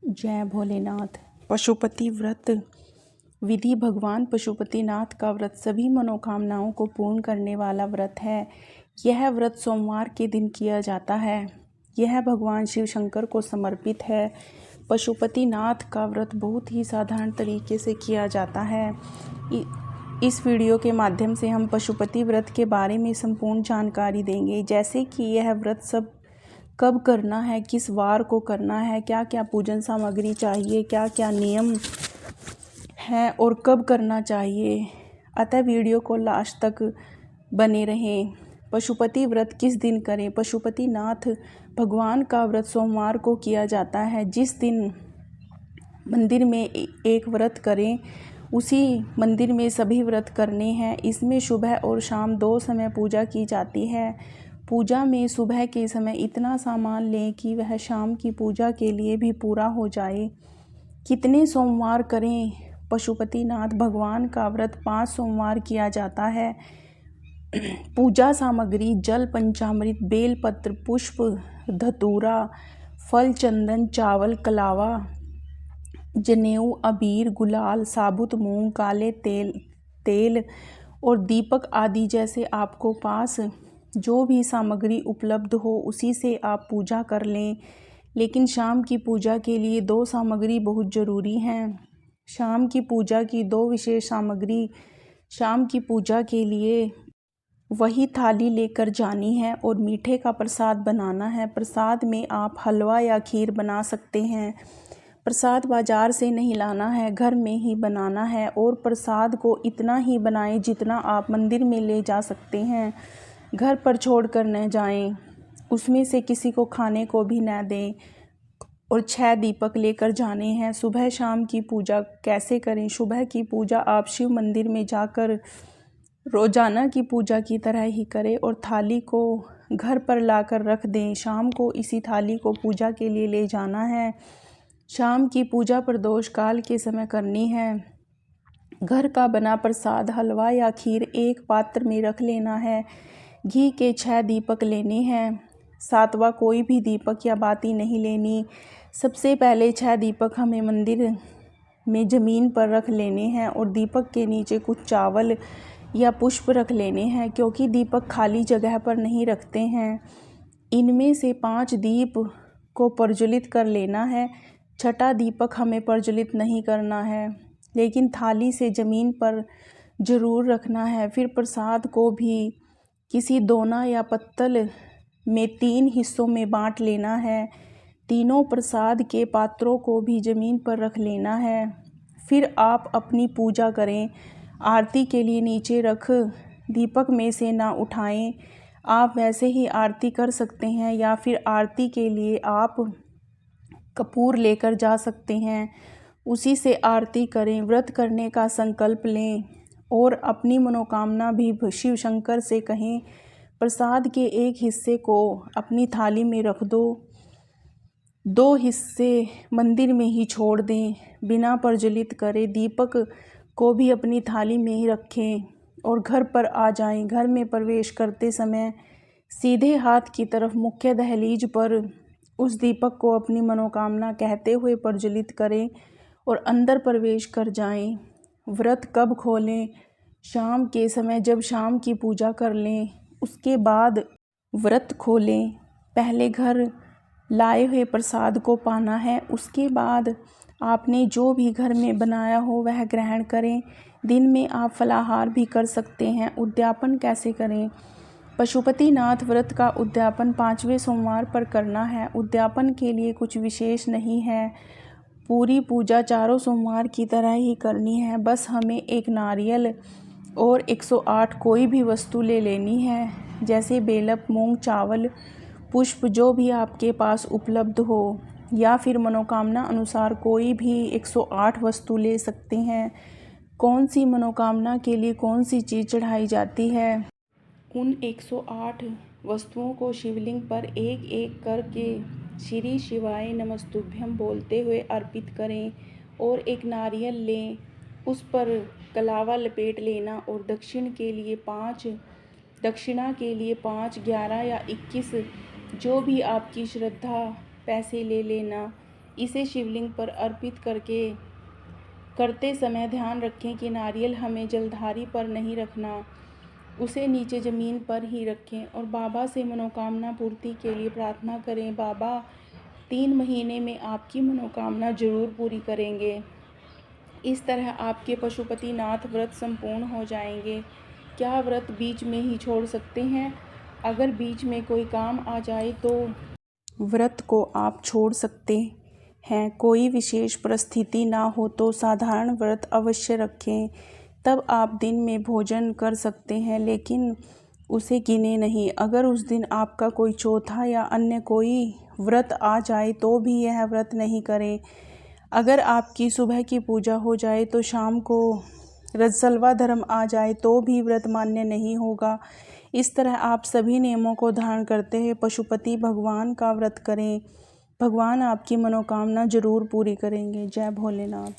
जय भोलेनाथ। पशुपति व्रत विधि। भगवान पशुपतिनाथ का व्रत सभी मनोकामनाओं को पूर्ण करने वाला व्रत है। यह व्रत सोमवार के दिन किया जाता है। यह भगवान शिव शंकर को समर्पित है। पशुपतिनाथ का व्रत बहुत ही साधारण तरीके से किया जाता है। इस वीडियो के माध्यम से हम पशुपति व्रत के बारे में संपूर्ण जानकारी देंगे, जैसे कि यह व्रत कब करना है, किस वार को करना है, क्या क्या पूजन सामग्री चाहिए, क्या क्या नियम है और कब करना चाहिए। अतः वीडियो को लास्ट तक बने रहें। पशुपति व्रत किस दिन करें? पशुपतिनाथ भगवान का व्रत सोमवार को किया जाता है। जिस दिन मंदिर में एक व्रत करें, उसी मंदिर में सभी व्रत करने हैं। इसमें सुबह और शाम 2 समय पूजा की जाती है। पूजा में सुबह के समय इतना सामान लें कि वह शाम की पूजा के लिए भी पूरा हो जाए। कितने सोमवार करें? पशुपतिनाथ भगवान का व्रत 5 सोमवार किया जाता है। पूजा सामग्री: जल, पंचामृत, बेलपत्र, पुष्प, धतूरा, फल, चंदन, चावल, कलावा, जनेऊ, अबीर, गुलाल, साबुत मूंग, काले तेल और दीपक आदि। जैसे आपको पास जो भी सामग्री उपलब्ध हो उसी से आप पूजा कर लें। लेकिन शाम की पूजा के लिए 2 सामग्री बहुत ज़रूरी हैं। शाम की पूजा की 2 विशेष सामग्री शाम की पूजा के लिए वही थाली लेकर जानी है और मीठे का प्रसाद बनाना है। प्रसाद में आप हलवा या खीर बना सकते हैं। प्रसाद बाज़ार से नहीं लाना है, घर में ही बनाना है। और प्रसाद को इतना ही बनाएं जितना आप मंदिर में ले जा सकते हैं। घर पर छोड़ कर न जाएं, उसमें से किसी को खाने को भी न दें। और 6 दीपक लेकर जाने हैं। सुबह शाम की पूजा कैसे करें? सुबह की पूजा आप शिव मंदिर में जाकर रोज़ाना की पूजा की तरह ही करें और थाली को घर पर लाकर रख दें। शाम को इसी थाली को पूजा के लिए ले जाना है। शाम की पूजा प्रदोष काल के समय करनी है। घर का बना प्रसाद, हलवा या खीर एक पात्र में रख लेना है। घी के 6 दीपक लेने हैं। 7वां कोई भी दीपक या बाती नहीं लेनी। सबसे पहले 6 दीपक हमें मंदिर में ज़मीन पर रख लेने हैं और दीपक के नीचे कुछ चावल या पुष्प रख लेने हैं, क्योंकि दीपक खाली जगह पर नहीं रखते हैं। इनमें से 5 दीप को प्रज्वलित कर लेना है। 6ठा दीपक हमें प्रज्वलित नहीं करना है, लेकिन थाली से ज़मीन पर ज़रूर रखना है। फिर प्रसाद को भी किसी दोना या पत्तल में 3 हिस्सों में बांट लेना है। तीनों प्रसाद के पात्रों को भी ज़मीन पर रख लेना है। फिर आप अपनी पूजा करें। आरती के लिए नीचे रख दीपक में से ना उठाएं। आप वैसे ही आरती कर सकते हैं या फिर आरती के लिए आप कपूर लेकर जा सकते हैं, उसी से आरती करें। व्रत करने का संकल्प लें और अपनी मनोकामना भी शिव शंकर से कहें। प्रसाद के एक हिस्से को अपनी थाली में रख दो, 2 हिस्से मंदिर में ही छोड़ दें, बिना प्रज्वलित करे। दीपक को भी अपनी थाली में ही रखें और घर पर आ जाएं। घर में प्रवेश करते समय सीधे हाथ की तरफ मुख्य दहलीज पर उस दीपक को अपनी मनोकामना कहते हुए प्रज्वलित करें और अंदर प्रवेश कर जाएं। व्रत कब खोलें? शाम के समय, जब शाम की पूजा कर लें उसके बाद व्रत खोलें। पहले घर लाए हुए प्रसाद को पाना है, उसके बाद आपने जो भी घर में बनाया हो वह ग्रहण करें। दिन में आप फलाहार भी कर सकते हैं। उद्यापन कैसे करें? पशुपतिनाथ व्रत का उद्यापन 5वें सोमवार पर करना है। उद्यापन के लिए कुछ विशेष नहीं है। पूरी पूजा चारों सोमवार की तरह ही करनी है। बस हमें एक नारियल और 108 कोई भी वस्तु ले लेनी है, जैसे बेलप, मूंग, चावल, पुष्प जो भी आपके पास उपलब्ध हो, या फिर मनोकामना अनुसार कोई भी 108 वस्तु ले सकते हैं। कौन सी मनोकामना के लिए कौन सी चीज़ चढ़ाई जाती है, उन 108 वस्तुओं को शिवलिंग पर एक एक करके श्री शिवाय नमस्तुभ्यम बोलते हुए अर्पित करें और एक नारियल लें, उस पर कलावा लपेट लेना और दक्षिणा के लिए 5, 11 या 21 जो भी आपकी श्रद्धा पैसे ले लेना। इसे शिवलिंग पर अर्पित करते समय ध्यान रखें कि नारियल हमें जलधारी पर नहीं रखना, उसे नीचे ज़मीन पर ही रखें और बाबा से मनोकामना पूर्ति के लिए प्रार्थना करें। बाबा 3 महीने में आपकी मनोकामना जरूर पूरी करेंगे। इस तरह आपके पशुपतिनाथ व्रत संपूर्ण हो जाएंगे। क्या व्रत बीच में ही छोड़ सकते हैं? अगर बीच में कोई काम आ जाए तो व्रत को आप छोड़ सकते हैं। कोई विशेष परिस्थिति ना हो तो साधारण व्रत अवश्य रखें। तब आप दिन में भोजन कर सकते हैं, लेकिन उसे गिने नहीं। अगर उस दिन आपका कोई चौथा या अन्य कोई व्रत आ जाए तो भी यह व्रत नहीं करें। अगर आपकी सुबह की पूजा हो जाए तो शाम को रजस्वला धर्म आ जाए तो भी व्रत मान्य नहीं होगा। इस तरह आप सभी नियमों को धारण करते हुए पशुपति भगवान का व्रत करें। भगवान आपकी मनोकामना जरूर पूरी करेंगे। जय भोलेनाथ।